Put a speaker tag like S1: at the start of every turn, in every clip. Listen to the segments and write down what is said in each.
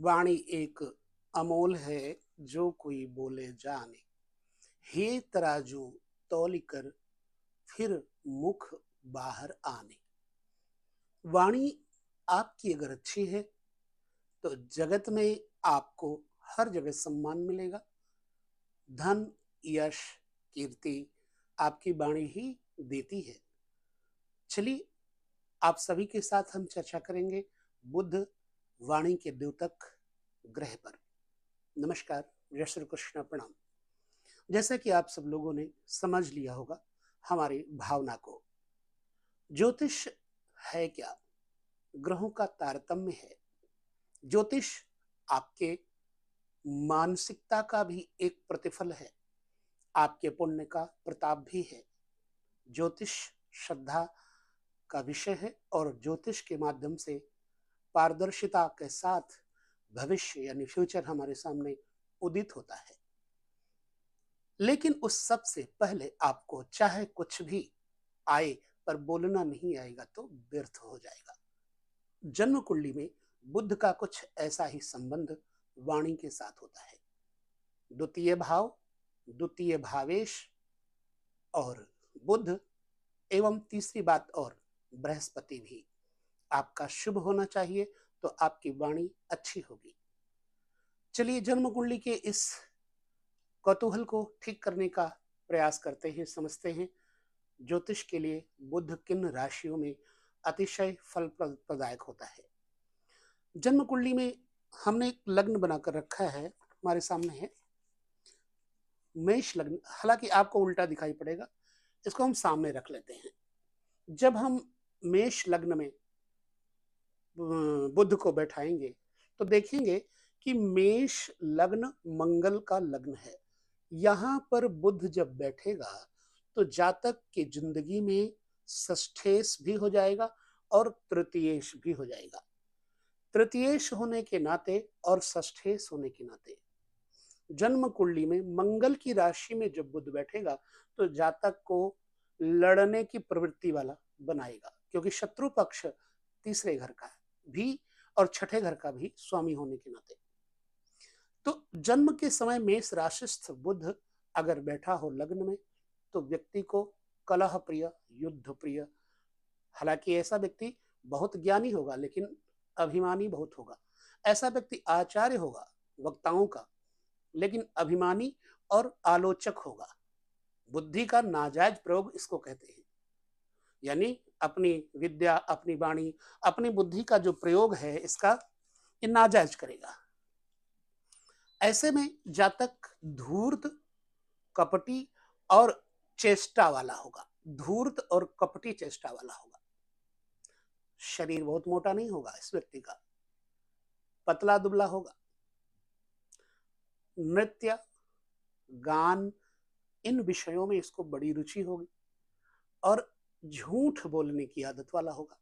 S1: वाणी एक अमोल है जो कोई बोले जाने। हे तराजू तौल कर फिर मुख बाहर आने। वाणी आपकी अगर अच्छी है तो जगत में आपको हर जगह सम्मान मिलेगा। धन, यश, कीर्ति आपकी वाणी ही देती है। चलिए, आप सभी के साथ हम चर्चा करेंगे बुध वाणी के द्योतक ग्रह पर। नमस्कार, जय श्री कृष्ण, प्रणाम। जैसा कि आप सब लोगों ने समझ लिया होगा हमारी भावना को, ज्योतिष है क्या? ग्रहों का तारतम्य है। ज्योतिष आपके मानसिकता का भी एक प्रतिफल है, आपके पुण्य का प्रताप भी है। ज्योतिष श्रद्धा का विषय है और ज्योतिष के माध्यम से पारदर्शिता के साथ भविष्य यानी फ्यूचर हमारे सामने उदित होता है। लेकिन उस सब से पहले आपको चाहे कुछ भी आए पर बोलना नहीं आएगा तो व्यर्थ हो जाएगा। जन्म कुंडली में बुध का कुछ ऐसा ही संबंध वाणी के साथ होता है। द्वितीय भाव, द्वितीय भावेश और बुध एवं तीसरी बात और बृहस्पति भी आपका शुभ होना चाहिए तो आपकी वाणी अच्छी होगी। चलिए, जन्म कुंडली के इस कौतूहल को ठीक करने का प्रयास करते हैं, समझते हैं ज्योतिष के लिए बुध किन राशियों में अतिशय फल प्रदायक होता है। जन्म कुंडली में हमने एक लग्न बनाकर रखा है, हमारे सामने है मेष लग्न। हालांकि आपको उल्टा दिखाई पड़ेगा, इसको हम सामने रख लेते हैं। जब हम मेष लग्न में बुध को बैठाएंगे तो देखेंगे कि मेष लग्न मंगल का लग्न है। यहां पर बुध जब बैठेगा तो जातक की जिंदगी में षष्ठेश भी हो जाएगा और तृतीयेश भी हो जाएगा। तृतीयेश होने के नाते और षष्ठेश होने के नाते जन्म कुंडली में मंगल की राशि में जब बुध बैठेगा तो जातक को लड़ने की प्रवृत्ति वाला बनाएगा, क्योंकि शत्रु पक्ष तीसरे घर का भी और छठे घर का भी स्वामी होने के नाते। तो जन्म के समय मेष राशिस्थ बुध अगर बैठा हो लग्न में तो व्यक्ति को कलह प्रिय, युद्ध प्रिय, हालांकि ऐसा व्यक्ति बहुत ज्ञानी होगा लेकिन अभिमानी बहुत होगा। ऐसा व्यक्ति आचार्य होगा वक्ताओं का, लेकिन अभिमानी और आलोचक होगा। बुद्धि का नाजायज प्रयोग इसको कहते हैं, यानी अपनी विद्या, अपनी वाणी, अपनी बुद्धि का जो प्रयोग है इसका ये नाजायज करेगा। ऐसे में जातक धूर्त, कपटी और चेष्टा वाला होगा। धूर्त और कपटी चेष्टा वाला होगा। शरीर बहुत मोटा नहीं होगा इस व्यक्ति का, पतला दुबला होगा। नृत्य, गान, इन विषयों में इसको बड़ी रुचि होगी और झूठ बोलने की आदत वाला होगा।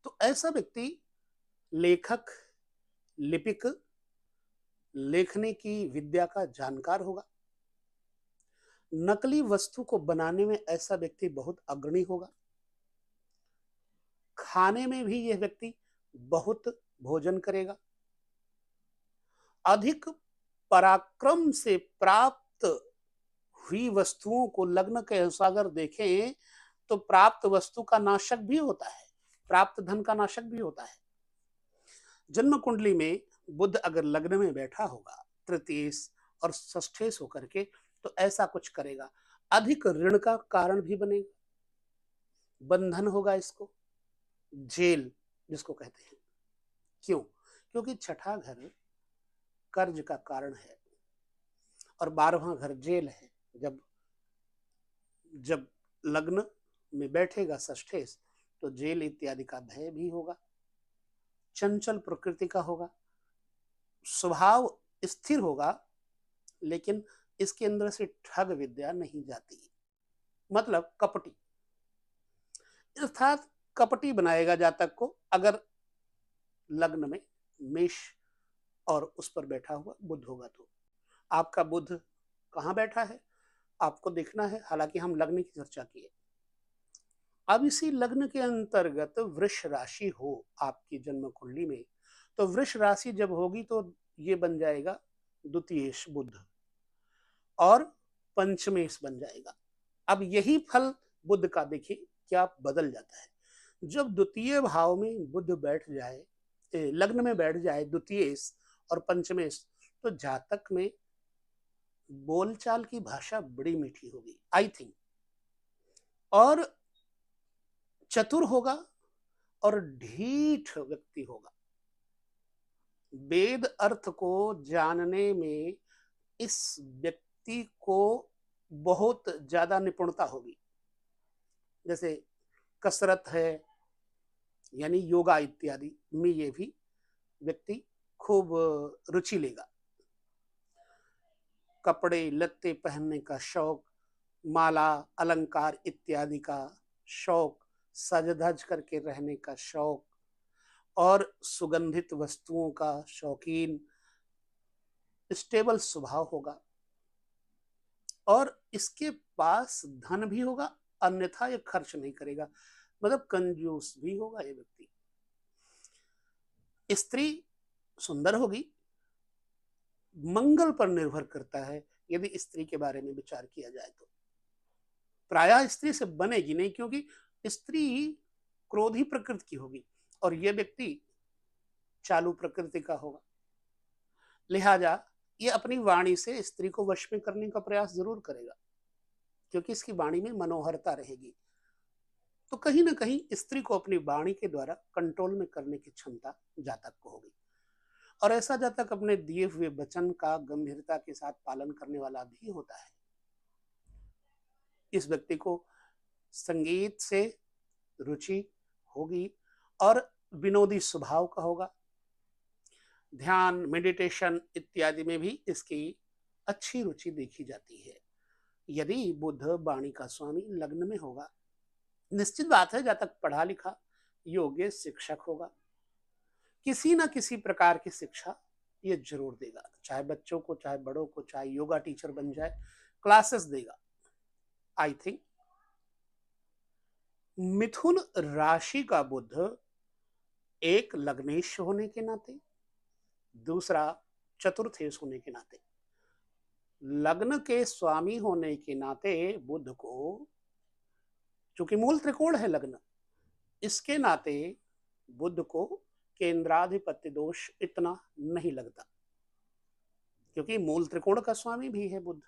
S1: तो ऐसा व्यक्ति लेखक, लिपिक, लेखने की विद्या का जानकार होगा। नकली वस्तु को बनाने में ऐसा व्यक्ति बहुत अग्रणी होगा। खाने में भी यह व्यक्ति बहुत भोजन करेगा। अधिक पराक्रम से प्राप्त हुई वस्तुओं को लग्न के अनुसार अगर देखें तो प्राप्त वस्तु का नाशक भी होता है, प्राप्त धन का नाशक भी होता है। जन्म कुंडली में बुध अगर लग्न में बैठा होगा तृतीयेश और षष्ठेश होकर के तो ऐसा कुछ करेगा। अधिक ऋण का कारण भी बनेगा, बंधन होगा, इसको जेल जिसको कहते हैं। क्यों? क्योंकि छठा घर कर्ज का कारण है और 12वां घर जेल है। जब जब लग्न में बैठेगा षष्ठेश तो जेल इत्यादि का भय भी होगा। चंचल प्रकृति का होगा, स्वभाव स्थिर होगा, लेकिन इसके अंदर से ठग विद्या नहीं जाती, मतलब कपटी, अर्थात कपटी बनाएगा जातक को अगर लग्न में मेष और उस पर बैठा हुआ बुध होगा। तो आपका बुध कहाँ बैठा है आपको देखना है। हालांकि हम लग्न की चर्चा किए, अब इसी लग्न के अंतर्गत वृष राशि हो आपकी जन्म कुंडली में तो वृष राशि जब होगी तो ये बन जाएगा द्वितीयेश बुध और पंचमेश बन जाएगा। अब यही फल बुध का देखिए क्या बदल जाता है। जब द्वितीय भाव में बुध बैठ जाए, लग्न में बैठ जाए द्वितीयेश और पंचमेश, तो जातक में बोलचाल की भाषा बड़ी मीठी होगी आई थिंक, और चतुर होगा और ढीठ व्यक्ति होगा। वेद अर्थ को जानने में इस व्यक्ति को बहुत ज्यादा निपुणता होगी। जैसे कसरत है यानी योगा इत्यादि में ये भी व्यक्ति खूब रुचि लेगा। कपड़े लत्ते पहनने का शौक, माला अलंकार इत्यादि का शौक, सज धज करके रहने का शौक और सुगंधित वस्तुओं का शौकीन, स्टेबल स्वभाव होगा और इसके पास धन भी होगा, अन्यथा ये खर्च नहीं करेगा, मतलब कंजूस भी होगा ये व्यक्ति। स्त्री सुंदर होगी, मंगल पर निर्भर करता है यदि स्त्री के बारे में विचार किया जाए तो। प्रायः स्त्री से बनेगी नहीं क्योंकि स्त्री क्रोधी प्रकृति की होगी और यह व्यक्ति चालू प्रकृति का होगा। लिहाजा ये अपनी वाणी से स्त्री को वश में करने का प्रयास जरूर करेगा क्योंकि इसकी वाणी में मनोहरता रहेगी। तो कहीं ना कहीं स्त्री को अपनी वाणी के द्वारा कंट्रोल में करने की क्षमता जातक को होगी और ऐसा जातक अपने दिए हुए वचन का गंभीरता के साथ पालन करने वाला भी होता है। इस व्यक्ति को संगीत से रुचि होगी और विनोदी स्वभाव का होगा। ध्यान, मेडिटेशन इत्यादि में भी इसकी अच्छी रुचि देखी जाती है। यदि बुध वाणी का स्वामी लग्न में होगा, निश्चित बात है जातक पढ़ा लिखा योग्य शिक्षक होगा। किसी ना किसी प्रकार की शिक्षा ये जरूर देगा, चाहे बच्चों को, चाहे बड़ों को, चाहे योगा टीचर बन जाए, क्लासेस देगा। आई थिंक मिथुन राशि का बुध एक लग्नेश होने के नाते, दूसरा चतुर्थेश होने के नाते, लग्न के स्वामी होने के नाते बुध को, चूंकि मूल त्रिकोण है लग्न, इसके नाते बुध को केंद्राधिपत्य दोष इतना नहीं लगता क्योंकि मूल त्रिकोण का स्वामी भी है बुध।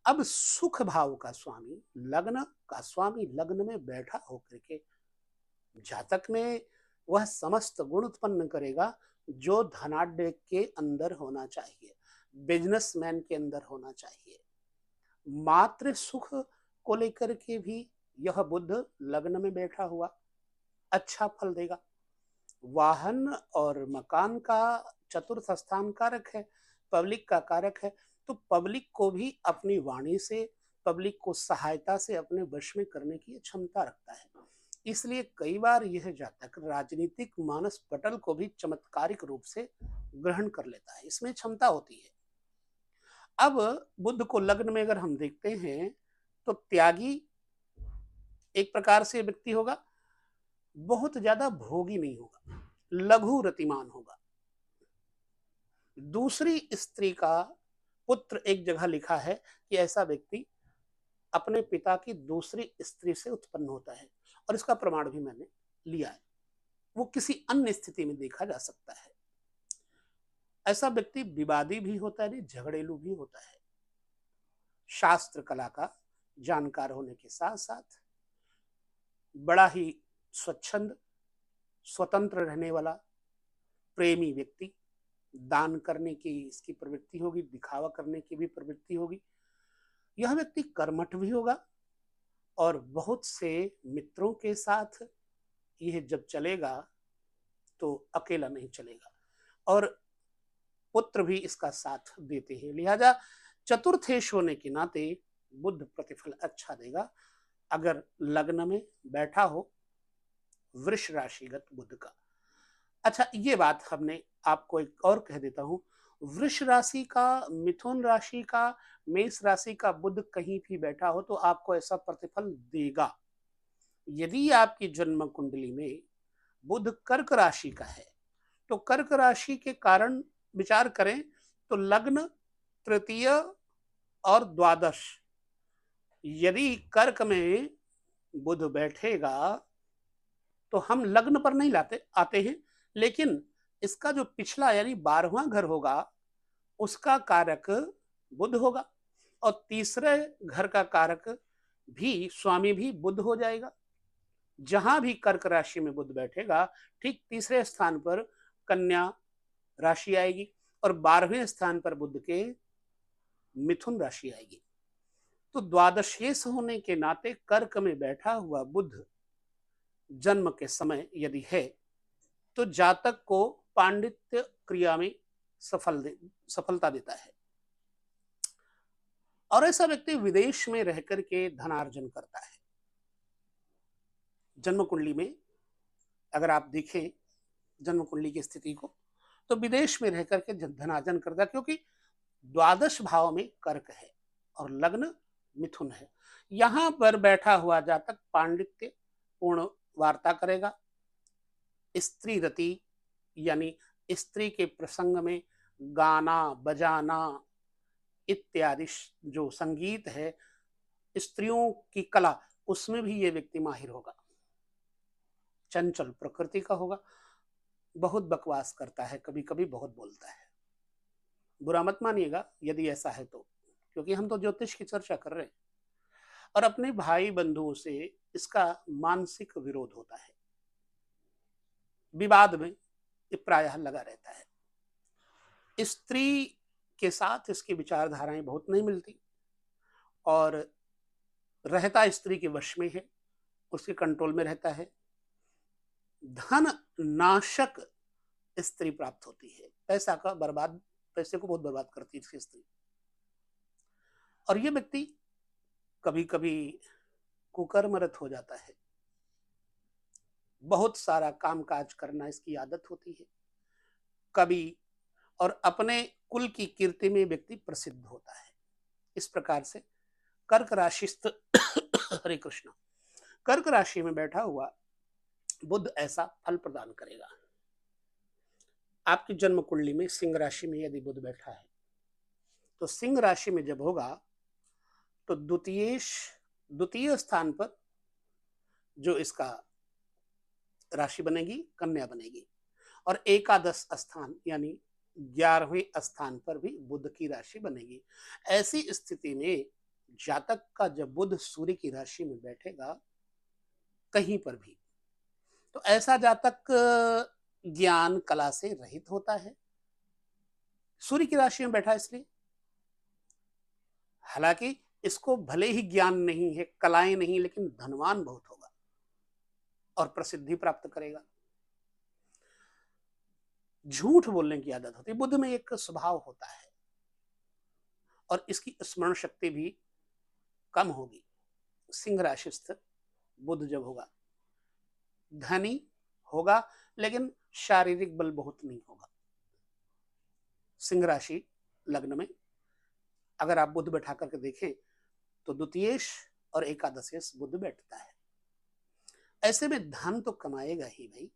S1: अब सुख भाव का स्वामी, लग्न का स्वामी लग्न में बैठा होकर के जातक में वह समस्त गुण उत्पन्न करेगा जो धनाढ्य के अंदर होना चाहिए, बिजनेसमैन के अंदर होना चाहिए। मात्र सुख को लेकर के भी यह बुध लग्न में बैठा हुआ अच्छा फल देगा। वाहन और मकान का चतुर्थ स्थान कारक है, पब्लिक का कारक है, तो पब्लिक को भी अपनी वाणी से, पब्लिक को सहायता से अपने वश में करने की क्षमता रखता है। इसलिए कई बार यह जातक राजनीतिक मानस पटल को भी चमत्कारिक रूप से ग्रहण कर लेता है, इसमें क्षमता होती है। अब बुध को लग्न में अगर हम देखते हैं तो त्यागी एक प्रकार से व्यक्ति होगा, बहुत ज्यादा भोगी नहीं होगा, लघु रतिमान होगा। दूसरी स्त्री का पुत्र एक जगह लिखा है कि ऐसा व्यक्ति अपने पिता की दूसरी स्त्री से उत्पन्न होता है और इसका प्रमाण भी मैंने लिया है, वो किसी अन्य स्थिति में देखा जा सकता है। ऐसा व्यक्ति विवादी भी होता है, झगड़ेलू भी होता है। शास्त्र कला का जानकार होने के साथ साथ बड़ा ही स्वच्छंद, स्वतंत्र रहने वाला, प्रेमी व्यक्ति, दान करने की इसकी प्रवृत्ति होगी, दिखावा करने की भी प्रवृत्ति होगी। यह व्यक्ति कर्मठ भी होगा और बहुत से मित्रों के साथ यह जब चलेगा तो अकेला नहीं चलेगा और पुत्र भी इसका साथ देते हैं। लिहाजा चतुर्थेश होने के नाते बुध प्रतिफल अच्छा देगा अगर लग्न में बैठा हो वृष राशिगत बुध का। अच्छा, ये बात हमने आपको एक और कह देता हूं, वृष राशि का, मिथुन राशि का, मेष राशि का बुध कहीं भी बैठा हो तो आपको ऐसा प्रतिफल देगा। यदि आपकी जन्म कुंडली में बुध कर्क राशि का है तो कर्क राशि के कारण विचार करें तो लग्न, तृतीय और द्वादश, यदि कर्क में बुध बैठेगा तो हम लग्न पर नहीं लाते आते हैं, लेकिन इसका जो पिछला यानी 12वां घर होगा उसका कारक बुध होगा, और तीसरे घर का कारक भी स्वामी भी बुध हो जाएगा। जहां भी कर्क राशि में बुध बैठेगा ठीक तीसरे स्थान पर कन्या राशि आएगी, और 12वें स्थान पर बुध के मिथुन राशि आएगी। तो द्वादशेश होने के नाते कर्क में बैठा हुआ बुध जन्म के समय यदि है तो जातक को पांडित्य क्रिया में सफलता देता है, और ऐसा व्यक्ति विदेश में रहकर के धनार्जन करता है। जन्म कुंडली में अगर आप देखें जन्म कुंडली की स्थिति को तो विदेश में रहकर के धनार्जन करता है, क्योंकि द्वादश भाव में कर्क है और लग्न मिथुन है। यहां पर बैठा हुआ जातक पांडित्य पूर्ण वार्ता करेगा, स्त्री रति यानी स्त्री के प्रसंग में गाना बजाना इत्यादि जो संगीत है, स्त्रियों की कला, उसमें भी ये व्यक्ति माहिर होगा। चंचल प्रकृति का होगा, बहुत बकवास करता है, कभी कभी बहुत बोलता है। बुरा मत मानिएगा यदि ऐसा है तो, क्योंकि हम तो ज्योतिष की चर्चा कर रहे हैं। और अपने भाई बंधुओं से इसका मानसिक विरोध होता है, विवाद में ये प्रायः लगा रहता है। स्त्री के साथ इसकी विचारधाराएं बहुत नहीं मिलती, और रहता स्त्री के वश में है, उसके कंट्रोल में रहता है। धन नाशक स्त्री प्राप्त होती है, पैसे को बहुत बर्बाद करती है इसकी स्त्री। और ये व्यक्ति कभी कभी कुकर्मरत हो जाता है, बहुत सारा कामकाज करना इसकी आदत होती है कभी, और अपने कुल की कीर्ति में व्यक्ति प्रसिद्ध होता है। इस प्रकार से कर्क राशिस्थ हरे कृष्ण, कर्क राशि में बैठा हुआ बुध ऐसा फल प्रदान करेगा। आपकी जन्म कुंडली में सिंह राशि में यदि बुध बैठा है तो सिंह राशि में जब होगा तो द्वितीय स्थान पर जो इसका राशि बनेगी कन्या बनेगी, और एकादश स्थान यानी 11वें स्थान पर भी बुध की राशि बनेगी। ऐसी स्थिति में जातक का जब बुध सूर्य की राशि में बैठेगा कहीं पर भी, तो ऐसा जातक ज्ञान कला से रहित होता है। सूर्य की राशि में बैठा इसलिए, हालांकि इसको भले ही ज्ञान नहीं है, कलाएं नहीं, लेकिन धनवान बहुत होगा और प्रसिद्धि प्राप्त करेगा। झूठ बोलने की आदत होती है, बुध में एक स्वभाव होता है, और इसकी स्मरण शक्ति भी कम होगी। सिंह राशिस्थ बुध जब होगा धनी होगा, लेकिन शारीरिक बल बहुत नहीं होगा। सिंह राशि लग्न में अगर आप बुध बैठा करके देखें तो द्वितीयेश और एकादशेश बुध बैठता है। ऐसे में धन तो कमाएगा ही भाई,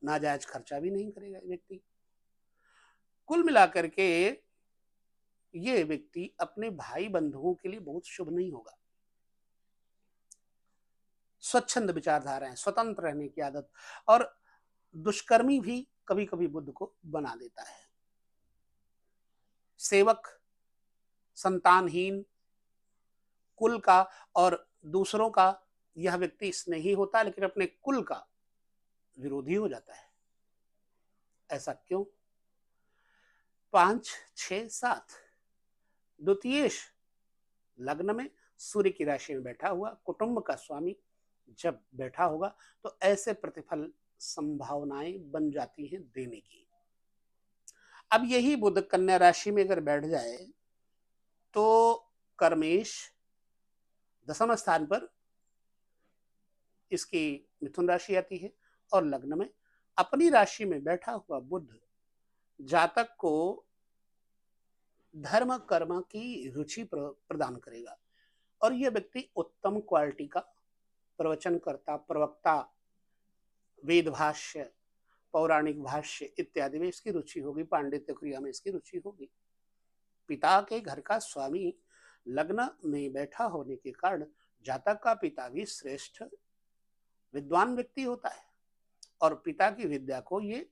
S1: नाजायज खर्चा भी नहीं करेगा व्यक्ति। कुल मिलाकर के ये व्यक्ति अपने भाई बंधुओं के लिए बहुत शुभ नहीं होगा। स्वच्छंद विचारधाराएं, स्वतंत्र रहने की आदत, और दुष्कर्मी भी कभी कभी बुध को बना देता है। सेवक, संतानहीन, कुल का और दूसरों का यह व्यक्ति स्नेही होता है, लेकिन अपने कुल का विरोधी हो जाता है। ऐसा क्यों? 5, 6, 7 द्वितीयेश लग्न में सूर्य की राशि में बैठा हुआ कुटुंब का स्वामी जब बैठा होगा तो ऐसे प्रतिफल संभावनाएं बन जाती हैं देने की। अब यही बुध कन्या राशि में अगर बैठ जाए तो कर्मेश दशम स्थान पर इसकी मिथुन राशि आती है, और लग्न में अपनी राशि में बैठा हुआ बुध जातक को धर्म कर्म की रुचि प्रदान करेगा, और यह व्यक्ति उत्तम क्वालिटी का प्रवचन करता, प्रवक्ता, वेद भाष्य पौराणिक भाष्य इत्यादि में इसकी रुचि होगी, पांडित्य क्रिया में इसकी रुचि होगी। पिता के घर का स्वामी लग्न में बैठा होने के कारण जातक का पिता भी श्रेष्ठ विद्वान व्यक्ति होता है और पिता की विद्या को ये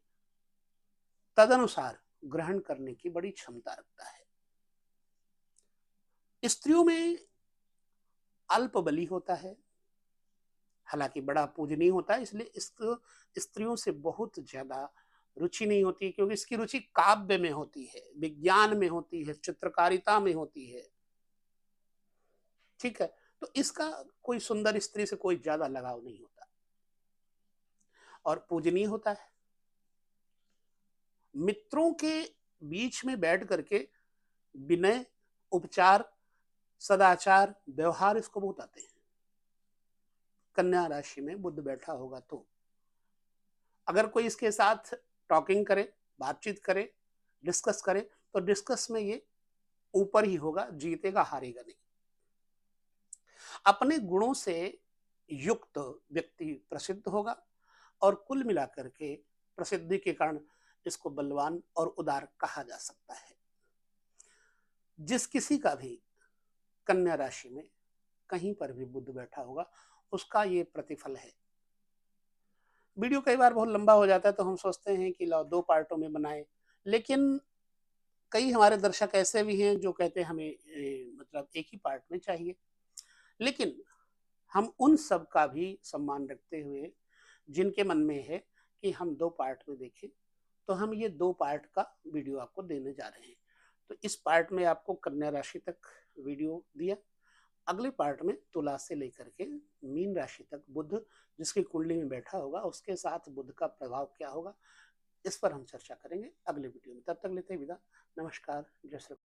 S1: तदनुसार ग्रहण करने की बड़ी क्षमता रखता है। स्त्रियों में अल्प बलि होता है, हालांकि बड़ा पूजनीय होता है, इसलिए इसको स्त्रियों से बहुत ज्यादा रुचि नहीं होती, क्योंकि इसकी रुचि काव्य में होती है, विज्ञान में होती है, चित्रकारिता में होती है। ठीक है, तो इसका कोई सुंदर स्त्री से कोई ज्यादा लगाव नहीं होता और पूजनीय होता है। मित्रों के बीच में बैठ करके विनय, उपचार, सदाचार, व्यवहार इसको बहुत आते हैं। कन्या राशि में बुध बैठा होगा तो अगर कोई इसके साथ टॉकिंग करे, बातचीत करे, डिस्कस करे, तो डिस्कस में ये ऊपर ही होगा, जीतेगा हारेगा नहीं। अपने गुणों से युक्त व्यक्ति प्रसिद्ध होगा और कुल मिलाकर के प्रसिद्धि के कारण इसको बलवान और उदार कहा जा सकता है। जिस किसी का भी कन्या राशि में कहीं पर भी बुध बैठा होगा उसका ये प्रतिफल है। वीडियो कई बार बहुत लंबा हो जाता है तो हम सोचते हैं कि लाओ 2 पार्टों में बनाए, लेकिन कई हमारे दर्शक ऐसे भी हैं जो कहते हैं हमें मतलब एक ही पार्ट में चाहिए। लेकिन हम उन सब का भी सम्मान रखते हुए जिनके मन में है कि हम 2 पार्ट में देखें, तो हम ये 2 पार्ट का वीडियो आपको देने जा रहे हैं। तो इस पार्ट में आपको कन्या राशि तक वीडियो दिया, अगले पार्ट में तुला से लेकर के मीन राशि तक बुध जिसकी कुंडली में बैठा होगा उसके साथ बुध का प्रभाव क्या होगा, इस पर हम चर्चा करेंगे अगले वीडियो में। तब तक लेते हैं विदा। नमस्कार, जय श्री।